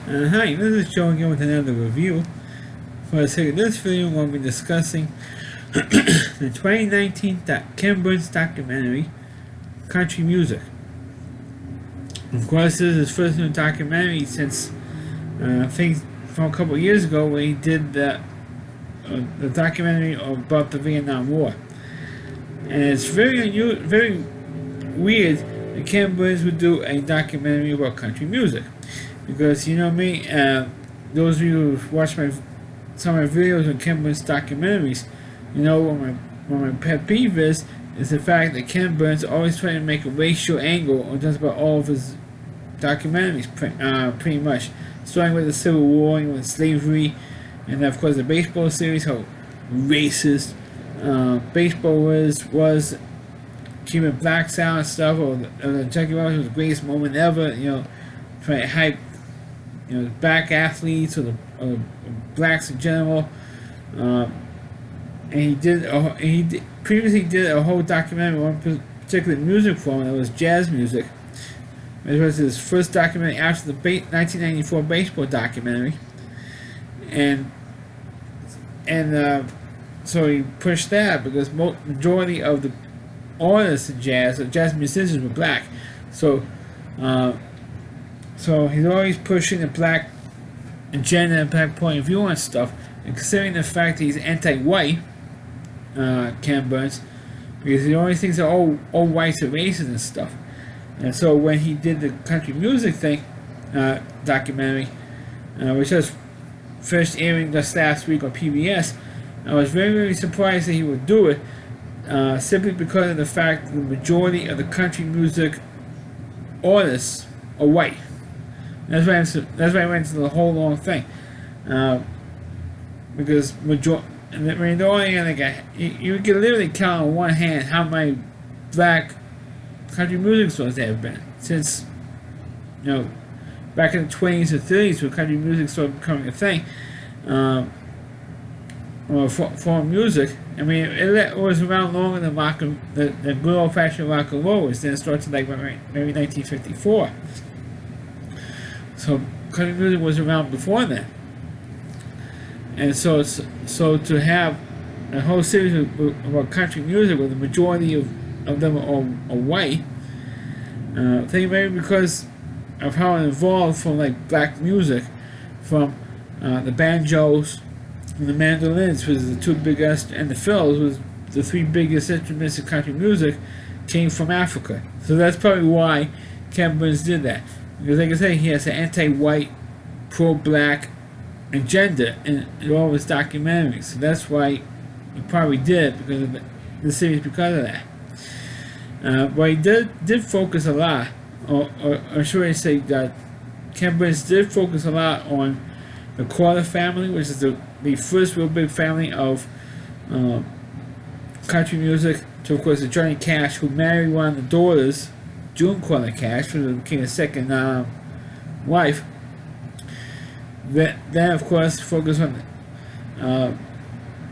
Hi, this is Joe again with another review. For the sake of this video, we'll be discussing the 2019 Ken Burns documentary, Country Music. Of course, this is his first new documentary since, I think, from a couple of years ago when he did the documentary about the Vietnam War. And it's very weird that Ken Burns would do a documentary about country music. Because you know me, those of you who watch some of my videos on Ken Burns documentaries, you know what my pet peeve is the fact that Ken Burns always trying to make a racial angle on just about all of his documentaries, pretty much. Starting with the Civil War, and with slavery, and of course the baseball series, how racist baseball was, keeping blacks out and stuff, or the Jackie Robinson was the greatest moment ever, trying to hype black athletes or blacks in general. And he previously did a whole documentary on one particular music form that was jazz music. It was his first documentary after the 1994 baseball documentary, and so he pushed that because majority of the artists in jazz, or jazz musicians, were black. So he's always pushing the black agenda and black point of view on stuff. And considering the fact that he's anti-white, Ken Burns, because he always thinks that all whites are racist and stuff. And so when he did the country music thing, documentary, which was first airing just last week on PBS, I was very surprised that he would do it, simply because of the fact that the majority of the country music artists are white. That's why I went into the whole long thing, because you can literally count on one hand how many black country music stars there have been since back in the 20s or 30s when country music started becoming a thing, or foreign music. I mean, it was around longer than the good old-fashioned rock and roll was. Then it started like maybe 1954. So country music was around before then, and so to have a whole series about country music where the majority of them are white, I think maybe because of how it evolved from like black music, from the banjos and the mandolins was the two biggest, and the fills was the three biggest instruments in country music, came from Africa. So that's probably why Ken Burns did that. Because like I say, he has an anti-white, pro-black agenda in all of his documentaries. So that's why he probably did, because of the series, because of that. But he did focus a lot, or should I say that Ken Burns did focus a lot on the Carter family, which is the first real big family of country music, to of course the Johnny Cash, who married one of the daughters, June Carter Cash, who became his second wife. Then of course focused on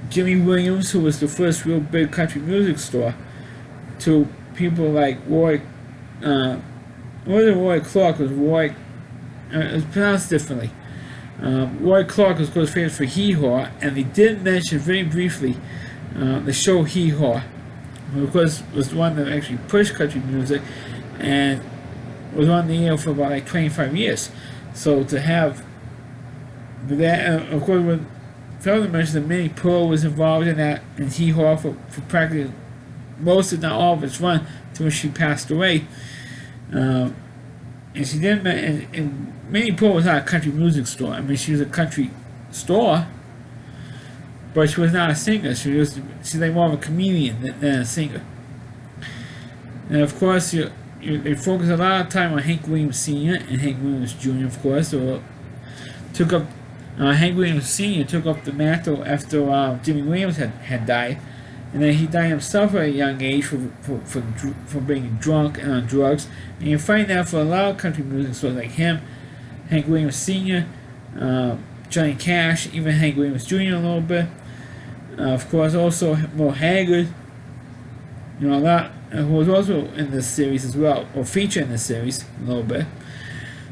Jimmy Williams, who was the first real big country music star, to people like Roy, it wasn't Roy Clark, it was Roy, it was pronounced differently. Roy Clark was of course famous for Hee Haw, and they did mention very briefly the show Hee Haw, which of course was the one that actually pushed country music, and was on the air for about like 25 years. So to have that, of course, when further mentioned that Minnie Pearl was involved in that, and Hee Haw for practically most, if not all, of its run until she passed away. And she didn't. And Minnie Pearl was not a country music star. I mean, she was a country star, but she was not a singer. She's like more of a comedian than a singer. And of course, they focused a lot of time on Hank Williams Sr. and Hank Williams Jr. Of course, so Hank Williams Sr. took up the mantle after Jimmy Williams had died, and then he died himself at a young age for being drunk and on drugs. And you find that for a lot of country music stars like him, Hank Williams Sr., Johnny Cash, even Hank Williams Jr. a little bit. Of course, also Merle Haggard, a lot, who was also in this series as well, or featured in this series a little bit.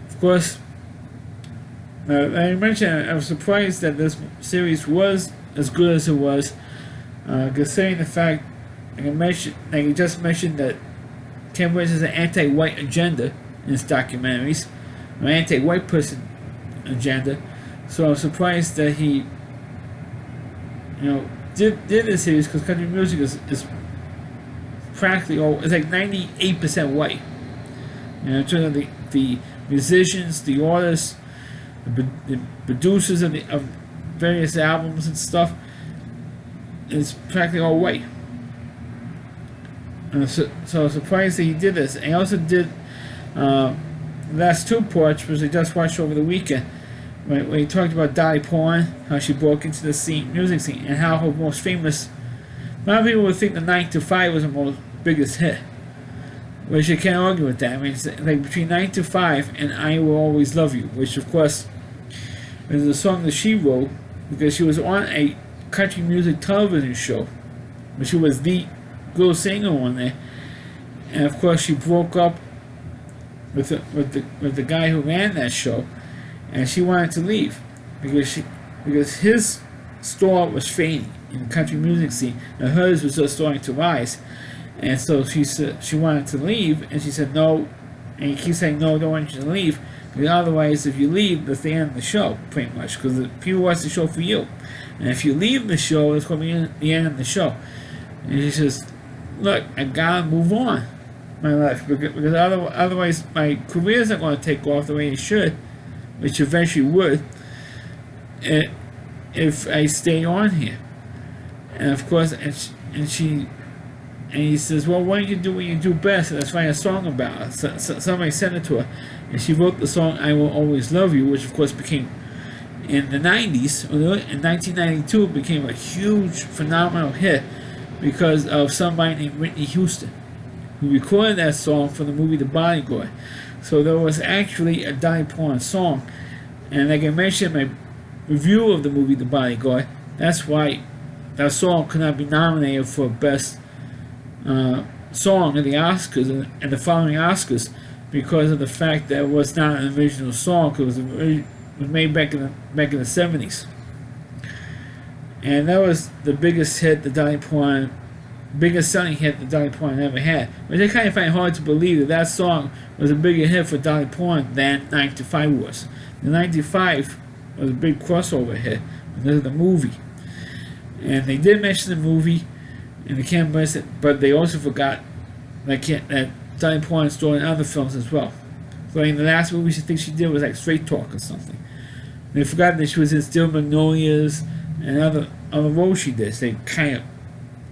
Of course, I mentioned I was surprised that this series was as good as it was, considering the fact, like I just mentioned, that Ken Burns has an anti-white agenda in his documentaries, an anti-white person agenda. So I'm surprised that he, did this series, because country music is practically all, it's like 98% white. In terms of the musicians, the artists, the producers of various albums and stuff, it's practically all white. So I was surprised that he did this. And he also did the last two parts, which I just watched over the weekend, when he talked about Dolly Parton, how she broke into the music scene, and how her most famous. A lot of people would think the 9 to 5 was her most biggest hit, which you can't argue with that. I mean, it's like between 9 to 5 and I Will Always Love You, which of course is a song that she wrote because she was on a country music television show, but she was the girl singer on there, and of course she broke up with the guy who ran that show, and she wanted to leave because his star was fading in the country music scene, and hers was just starting to rise. And so she said she wanted to leave, and she said no, and he keeps saying no, I don't want you to leave, because otherwise if you leave, that's the end of the show, pretty much, because the people watch the show for you, and if you leave the show, it's going to be the end of the show. And he says, look, I gotta move on my life, because otherwise my career isn't going to take off the way it should, which eventually would, if I stay on here. And of course, and he says, well, why don't you do what you do best? And let's write a song about it. So somebody sent it to her, and she wrote the song I Will Always Love You, which of course became, in the 90s, in 1992, it became a huge, phenomenal hit because of somebody named Whitney Houston, who recorded that song for the movie The Bodyguard. So there was actually a Dolly Parton song, and like I mentioned in my review of the movie The Bodyguard, that's why that song could not be nominated for Best Song in the Oscars and the following Oscars, because of the fact that it was not an original song, because it was made back in the 70s. And that was the biggest hit that Dolly Parton, biggest selling hit that Dolly Parton ever had. Which I kind of find hard to believe that song was a bigger hit for Dolly Parton than 9 to 5 was. The 9 to 5 was a big crossover hit because of the movie. And they did mention the movie in the Ken Burns, but they also forgot that Dolly Parton starred in other films as well. So in the last movie she thinks she did was like Straight Talk or something. They forgot that she was in Steel Magnolias and other roles she did. So they kind of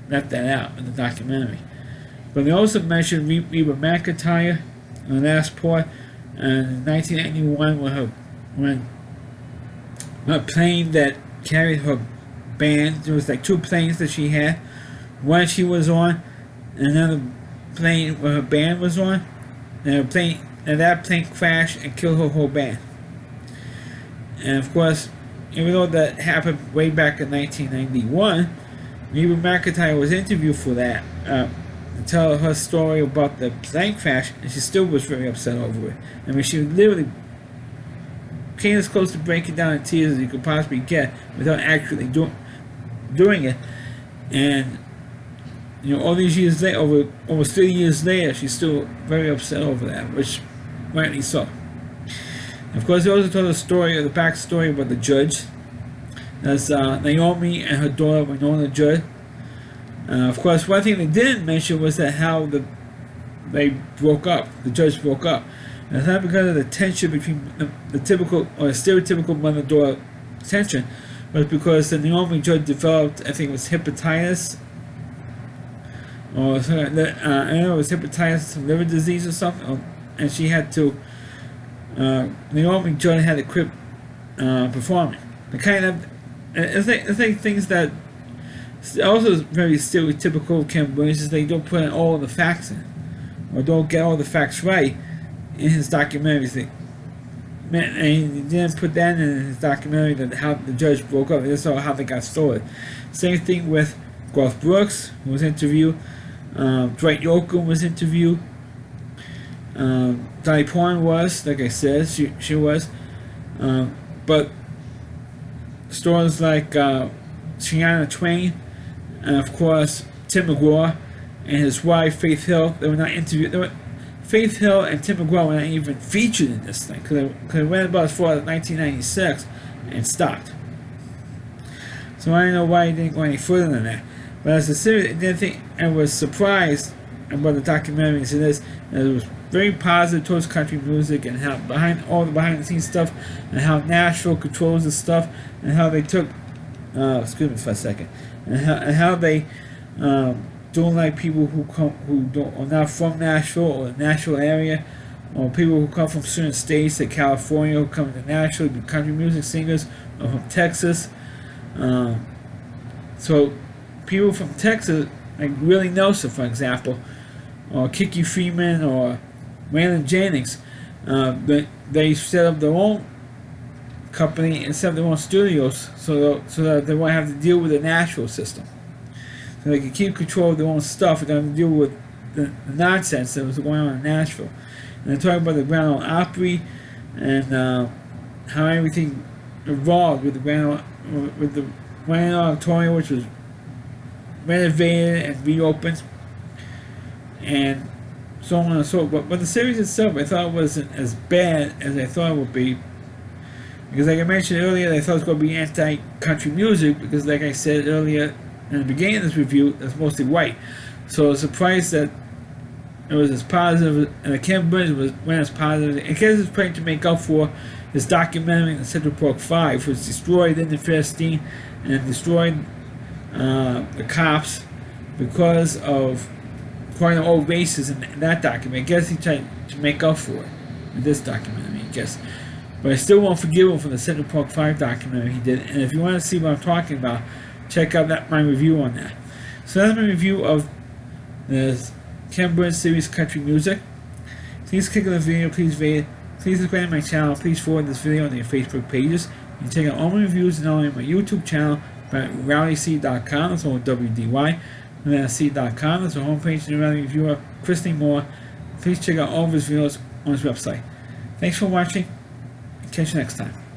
left that out in the documentary. But they also mentioned Reba McEntire in the last part, and in 1991 when her plane that carried her band, there was like two planes that she had. One she was on, and another plane where her band was on, and that plane crashed and killed her whole band. And of course, even though that happened way back in 1991, Reba McEntire was interviewed for that to tell her story about the plane crash, and she still was very upset over it. I mean, she literally came as close to breaking down in tears as you could possibly get without actually doing it. And all these years later, over almost 30 years later, she's still very upset over that, which rightly so. Of course, they also told the backstory about the judge. That's Naomi and her daughter Winona Judd. Of course, one thing they didn't mention was that how they broke up. The judge broke up. And it's not because of the tension between the typical or stereotypical mother-daughter tension, but it's because the Naomi Judd developed, I think it was hepatitis, or I don't know, it was hepatitis, some liver disease or something, and she had to. Naomi Judd had to quit performing. The kind of it's like things that also is very stereotypical Ken Burns is they don't put in all the facts in, or don't get all the facts right in his documentaries. And he didn't put that in his documentary that how the judge broke up. That's how they got started. Same thing with Garth Brooks, who was interviewed. Dwight Yoakam was interviewed. Dolly Parton was, like I said, she was. but stars like Shania Twain, and of course Tim McGraw and his wife Faith Hill, they were not interviewed. Faith Hill and Tim McGraw were not even featured in this thing because it went about as far as 1996 and stopped. So I don't know why he didn't go any further than that. But as a series, I didn't think I was surprised about the documentary as it is. It was very positive towards country music and how behind the scenes stuff and how Nashville controls the stuff and how they took excuse me for a second and how they don't like people who are not from Nashville or the Nashville area, or people who come from certain states like California who come to Nashville to be country music singers, or from Texas. So people from Texas, like Willie Nelson, for example, or Kiki Freeman, or Waylon Jennings, they set up their own company and set up their own studios so that they won't have to deal with the Nashville system. So they can keep control of their own stuff and don't deal with the nonsense that was going on in Nashville. And they're talking about the Grand Ole Opry and how everything evolved with the Grand Ole Auditorium, which was renovated and reopened, and so on and so forth. But the series itself, I thought wasn't as bad as I thought it would be. Because like I mentioned earlier, I thought it was going to be anti-country music because like I said earlier in the beginning of this review, it's mostly white. So I was surprised that it was as positive, and Ken Burns went as positive. I guess it's trying to make up for his documentary in Central Park 5, which destroyed Linda Fairstein and destroyed the cops because of calling them old racists in that documentary. I guess he tried to make up for it in this documentary, I guess. But I still won't forgive him for the Central Park 5 documentary he did. And if you want to see what I'm talking about, check out my review on that. So that's my review of the Ken Burns series Country Music. Please click on the video, please rate it. Please subscribe to my channel. Please forward this video on your Facebook pages. You can check out all my reviews not only on my YouTube channel, but at rowdyc.com, that's all WDY, and then C.com, that's the homepage of the Rowdy Reviewer, Christine Moore. Please check out all of his videos on his website. Thanks for watching. Catch you next time.